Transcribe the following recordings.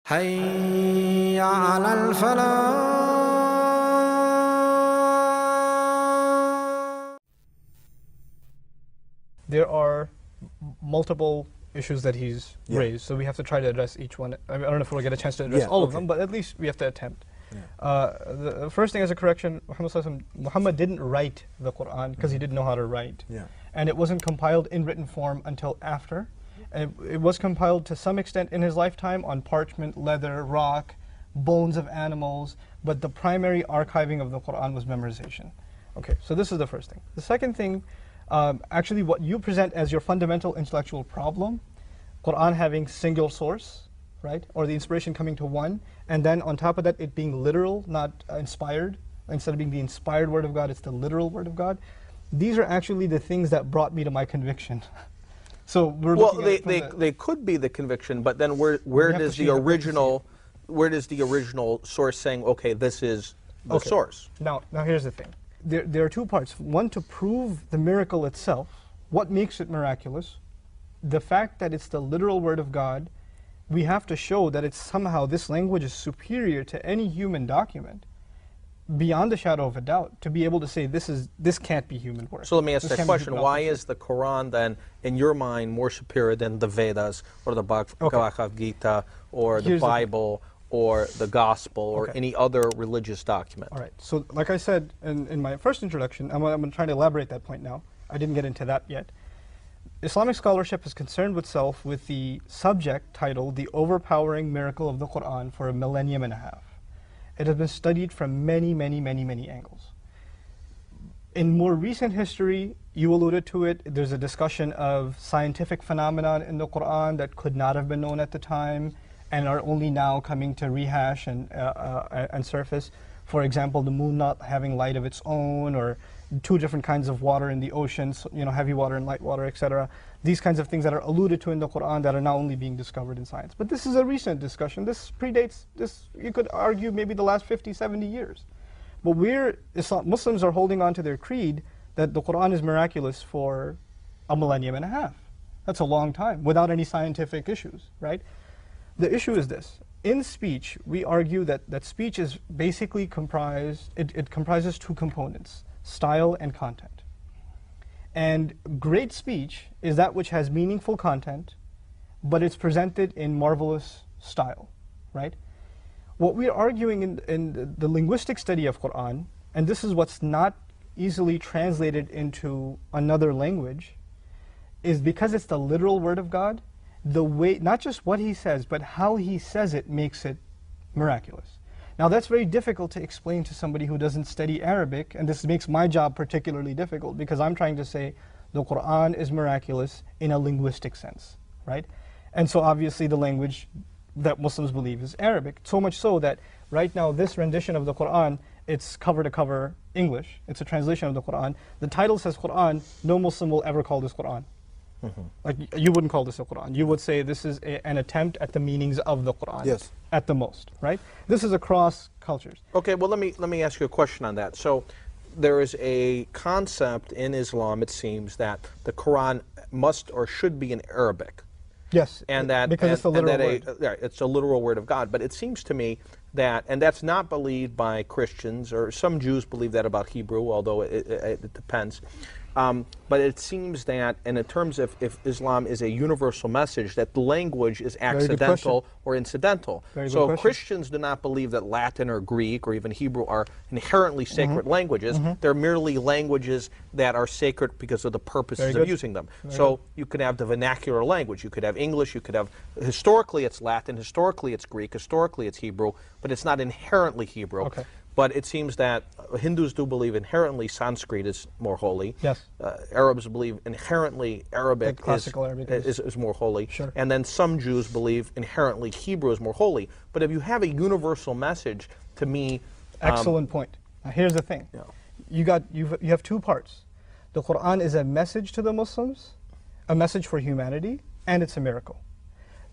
حي على الفلاح. There are multiple issues that he's raised, so we have to try to address each one. I don't know if we'll get a chance to address all of them, but at least we have to attempt. The first thing as a correction, Muhammad didn't write the Quran because he didn't know how to write. And it wasn't compiled in written form until after. And it was compiled to some extent in his lifetime on parchment, leather, rock, bones of animals, but the primary archiving of the Quran was memorization. Okay, so this is the first thing. The second thing, actually what you present as your fundamental intellectual problem, Quran having single source, right? Or the inspiration coming to one, and then on top of that it being literal, not inspired. Instead of being the inspired word of God, it's the literal word of God. These are actually the things that brought me to my conviction. So we're looking at they could be the conviction, but then where does the original source saying, okay, this is the source? Now here's the thing. There are two parts. One, to prove the miracle itself, what makes it miraculous, the fact that it's the literal word of God. We have to show that it's somehow, this language is superior to any human document, beyond a shadow of a doubt, to be able to say this can't be human work. So let me ask that question. Why is the Quran then, in your mind, more superior than the Vedas or the Bhagavad Gita or the Bible or the Gospel or any other religious document? All right. So like I said in my first introduction, I'm going to try to elaborate that point now. I didn't get into that yet. Islamic scholarship is concerned itself with the subject titled The Overpowering Miracle of the Quran for a millennium and a half. It has been studied from many angles. In more recent history, you alluded to it, there's a discussion of scientific phenomena in the Quran that could not have been known at the time and are only now coming to rehash and surface. For example, the moon not having light of its own, or two different kinds of water in the oceans, heavy water and light water, etc. These kinds of things that are alluded to in the Quran that are now only being discovered in science. But this is a recent discussion. This predates, you could argue, maybe the last 50, 70 years. But Muslims are holding on to their creed that the Quran is miraculous for a millennium and a half. That's a long time, without any scientific issues, right? The issue is this. In speech, we argue that speech is basically comprised, it comprises two components: style and content. And great speech is that which has meaningful content, but it's presented in marvelous style, right? What we're arguing in the linguistic study of Quran, and this is what's not easily translated into another language, is because it's the literal word of God, the way, not just what he says, but how he says it makes it miraculous. Now that's very difficult to explain to somebody who doesn't study Arabic, and this makes my job particularly difficult because I'm trying to say the Quran is miraculous in a linguistic sense, right? And so obviously the language that Muslims believe is Arabic, so much so that right now this rendition of the Quran, it's cover to cover English, it's a translation of the Quran. The title says Quran, no Muslim will ever call this Quran. Like, you wouldn't call this a Quran. You would say this is an attempt at the meanings of the Quran, at the most, right? This is across cultures. Okay, well let me ask you a question on that. So there is a concept in Islam, it seems, that the Quran must or should be in Arabic. Yes, and that because it's the literal word. It's a literal word of God. But it seems to me that, and that's not believed by Christians, or some Jews believe that about Hebrew, although it depends. But it seems that, and in terms of if Islam is a universal message, that the language is accidental or incidental. So Christians do not believe that Latin or Greek or even Hebrew are inherently sacred languages. They're merely languages that are sacred because of the purposes of using them. So you could have the vernacular language. You could have English. You could have, historically it's Latin, historically it's Greek, historically it's Hebrew, but it's not inherently Hebrew. But it seems that Hindus do believe inherently Sanskrit is more holy. Arabs believe inherently Arabic is more holy. And then some Jews believe inherently Hebrew is more holy. But if you have a universal message, to me... Excellent point. Now here's the thing. You have two parts. The Quran is a message to the Muslims, a message for humanity, and it's a miracle.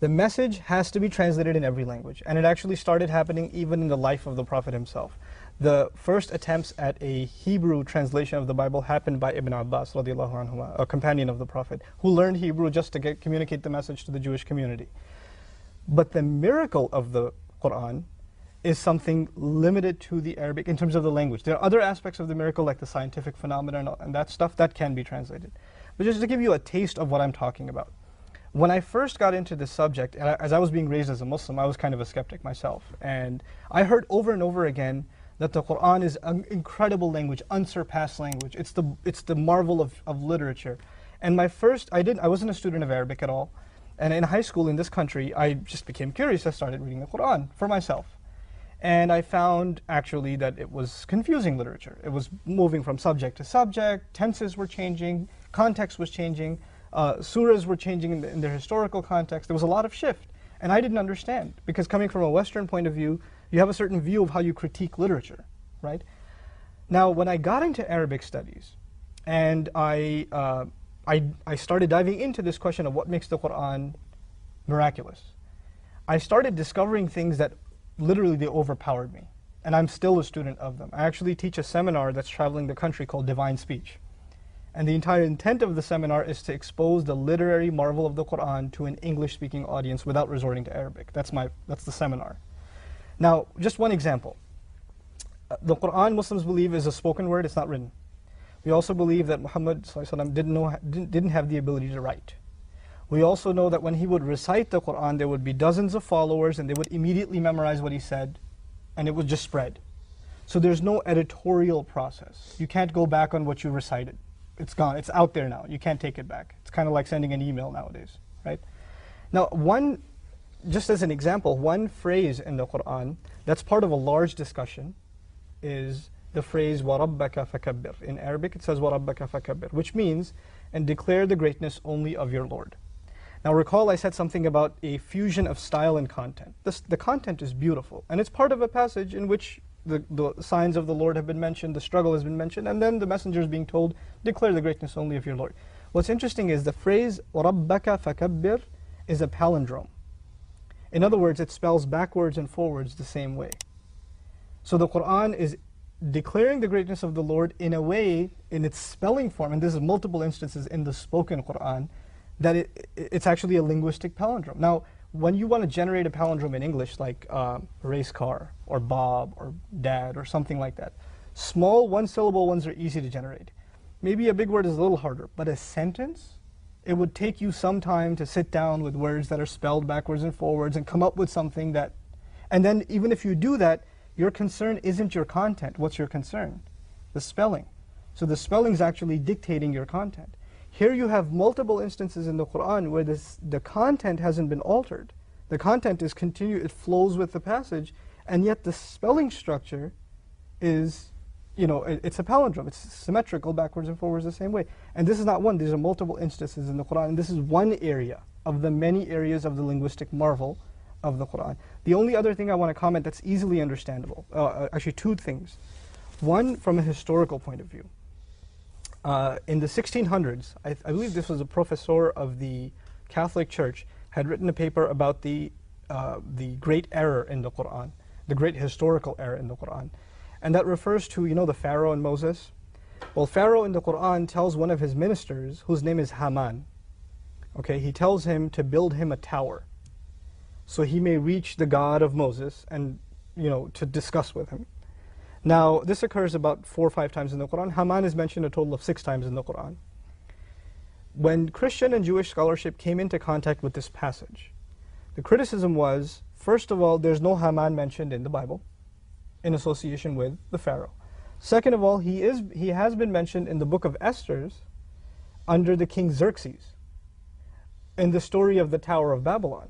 The message has to be translated in every language, and it actually started happening even in the life of the Prophet himself. The first attempts at a Hebrew translation of the Bible happened by Ibn Abbas, radiallahu anhuma, a companion of the Prophet, who learned Hebrew just to communicate the message to the Jewish community. But the miracle of the Quran is something limited to the Arabic in terms of the language. There are other aspects of the miracle, like the scientific phenomena and that stuff, that can be translated. But just to give you a taste of what I'm talking about. When I first got into this subject, and as I was being raised as a Muslim, I was kind of a skeptic myself. And I heard over and over again that the Quran is an incredible language, unsurpassed language. It's the marvel of literature. And I wasn't a student of Arabic at all. And in high school in this country, I just became curious. I started reading the Quran for myself. And I found actually that it was confusing literature. It was moving from subject to subject, tenses were changing, context was changing, surahs were changing in their historical context. There was a lot of shift. And I didn't understand, because coming from a Western point of view, you have a certain view of how you critique literature, right? Now, when I got into Arabic studies, and I started diving into this question of what makes the Quran miraculous, I started discovering things that literally they overpowered me. And I'm still a student of them. I actually teach a seminar that's traveling the country called Divine Speech. And the entire intent of the seminar is to expose the literary marvel of the Quran to an English-speaking audience without resorting to Arabic. That's the seminar. Now, just one example. The Quran, Muslims believe, is a spoken word, it's not written. We also believe that Muhammad ﷺ didn't have the ability to write. We also know that when he would recite the Quran, there would be dozens of followers and they would immediately memorize what he said, and it would just spread. So there's no editorial process. You can't go back on what you recited. It's gone, it's out there now. You can't take it back. It's kind of like sending an email nowadays, right? Now, just as an example, one phrase in the Quran that's part of a large discussion is the phrase وَرَبَّكَ فَكَبِّرْ. In Arabic it says وَرَبَّكَ فَكَبِّرْ, which means, and declare the greatness only of your Lord. Now recall I said something about a fusion of style and content. The content is beautiful, and it's part of a passage in which the signs of the Lord have been mentioned, the struggle has been mentioned, and then the messenger is being told, declare the greatness only of your Lord. What's interesting is the phrase وَرَبَّكَ فَكَبِّرْ is a palindrome. In other words, it spells backwards and forwards the same way. So the Quran is declaring the greatness of the Lord in a way, in its spelling form, and this is multiple instances in the spoken Quran, that it's actually a linguistic palindrome. Now, when you want to generate a palindrome in English, like race car, or Bob, or dad, or something like that, small one-syllable ones are easy to generate. Maybe a big word is a little harder, but a sentence, it would take you some time to sit down with words that are spelled backwards and forwards and come up with something that, and then even if you do that, your concern isn't your content. What's your concern? The spelling. So the spelling is actually dictating your content. Here you have multiple instances in the Quran where the content hasn't been altered. The content is continued, it flows with the passage, and yet the spelling structure is, it's a palindrome. It's symmetrical, backwards and forwards the same way. And this is not one, these are multiple instances in the Quran, and this is one area of the many areas of the linguistic marvel of the Quran. The only other thing I want to comment that's easily understandable, actually two things. One, from a historical point of view. In the 1600s, I believe this was a professor of the Catholic Church, had written a paper about the great error in the Quran, the great historical error in the Quran. And that refers to, the Pharaoh and Moses. Well, Pharaoh in the Quran tells one of his ministers, whose name is Haman, okay, he tells him to build him a tower, so he may reach the God of Moses and, to discuss with him. Now, this occurs about 4 or 5 times in the Quran. Haman is mentioned a total of 6 times in the Quran. When Christian and Jewish scholarship came into contact with this passage, the criticism was, first of all, there's no Haman mentioned in the Bible in association with the Pharaoh. Second of all, he has been mentioned in the book of Esther under the king Xerxes, in the story of the Tower of Babylon.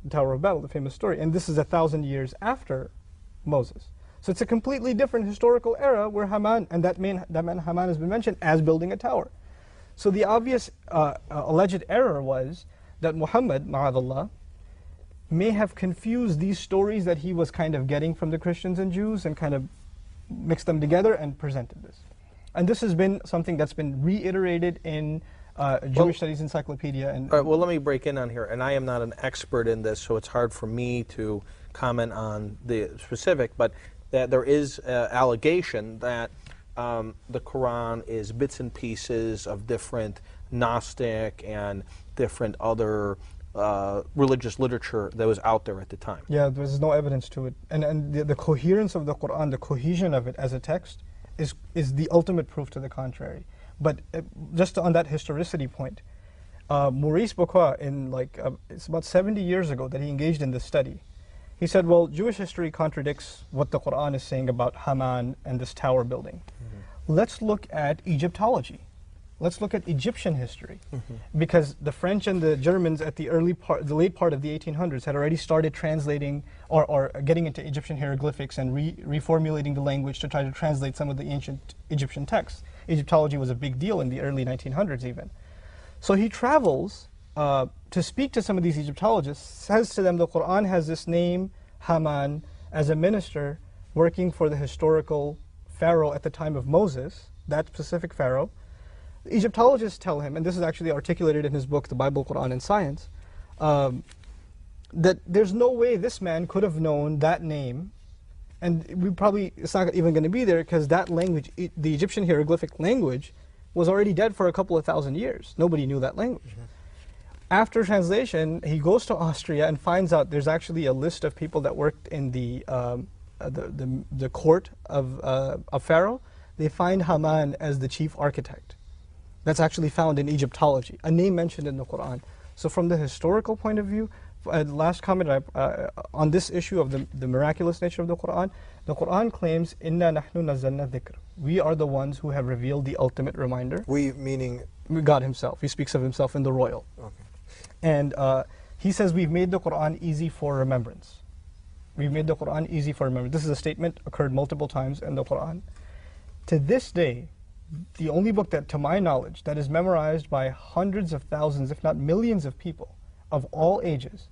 The Tower of Babel, the famous story. And this is 1,000 years after Moses. So it's a completely different historical era where Haman, and that man Haman has been mentioned as building a tower. So the obvious alleged error was that Muhammad, ma'adallah, may have confused these stories that he was kind of getting from the Christians and Jews and kind of mixed them together and presented this. And this has been something that's been reiterated in Jewish Studies Encyclopedia. And all right, well, let me break in on here. And I am not an expert in this, so it's hard for me to comment on the specific, but that there is allegation that the Quran is bits and pieces of different Gnostic and different other religious literature that was out there at the time. Yeah, there's no evidence to it. And the coherence of the Quran, the cohesion of it as a text, is the ultimate proof to the contrary. But just on that historicity point, Maurice Bucquois, it's about 70 years ago that he engaged in this study. He said, well, Jewish history contradicts what the Quran is saying about Haman and this tower building. Let's look at Egyptology. Let's look at Egyptian history, because the French and the Germans at the late part of the 1800s had already started translating or getting into Egyptian hieroglyphics and reformulating the language to try to translate some of the ancient Egyptian texts. Egyptology was a big deal in the early 1900s even. So he travels to speak to some of these Egyptologists, says to them the Quran has this name, Haman, as a minister working for the historical pharaoh at the time of Moses, that specific pharaoh. The Egyptologists tell him, and this is actually articulated in his book, The Bible, Quran, and Science, that there's no way this man could have known that name, and it's not even going to be there because that language, the Egyptian hieroglyphic language, was already dead for a couple of thousand years. Nobody knew that language. After translation, he goes to Austria and finds out there's actually a list of people that worked in the court of Pharaoh. They find Haman as the chief architect. That's actually found in Egyptology, a name mentioned in the Quran. So from the historical point of view, last comment on this issue of the miraculous nature of the Quran claims, Inna nahnu nazzalna dhikr. We are the ones who have revealed the ultimate reminder. We meaning? God himself. He speaks of himself in the royal. Okay. And he says we've made the Quran easy for remembrance. We've made the Quran easy for remembrance. This is a statement occurred multiple times in the Quran. To this day, the only book that, to my knowledge, that is memorized by hundreds of thousands, if not millions of people of all ages,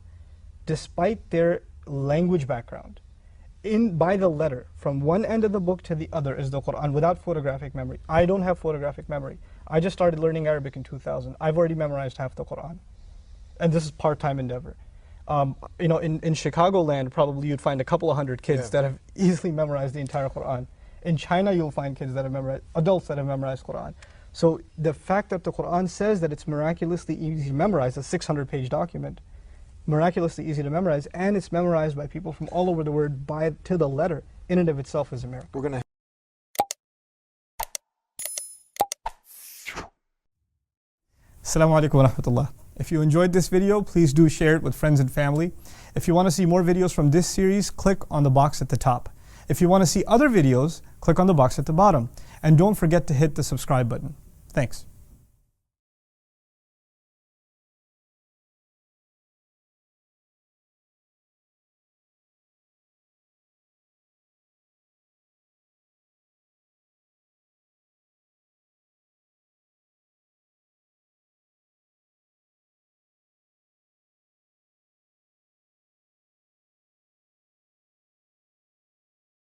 despite their language background, by the letter, from one end of the book to the other, is the Quran without photographic memory. I don't have photographic memory. I just started learning Arabic in 2000. I've already memorized half the Quran. And this is part-time endeavor. In Chicagoland, probably you'd find a couple of hundred kids that have easily memorized the entire Quran. In China, you'll find kids that have memorized, adults that have memorized Quran. So the fact that the Quran says that it's miraculously easy to memorize, a 600-page document, miraculously easy to memorize, and it's memorized by people from all over the world to the letter, in and of itself is a miracle. We're going to Assalamu alaikum wa rahmatullah. If you enjoyed this video, please do share it with friends and family. If you want to see more videos from this series, click on the box at the top. If you want to see other videos, click on the box at the bottom. And don't forget to hit the subscribe button. Thanks.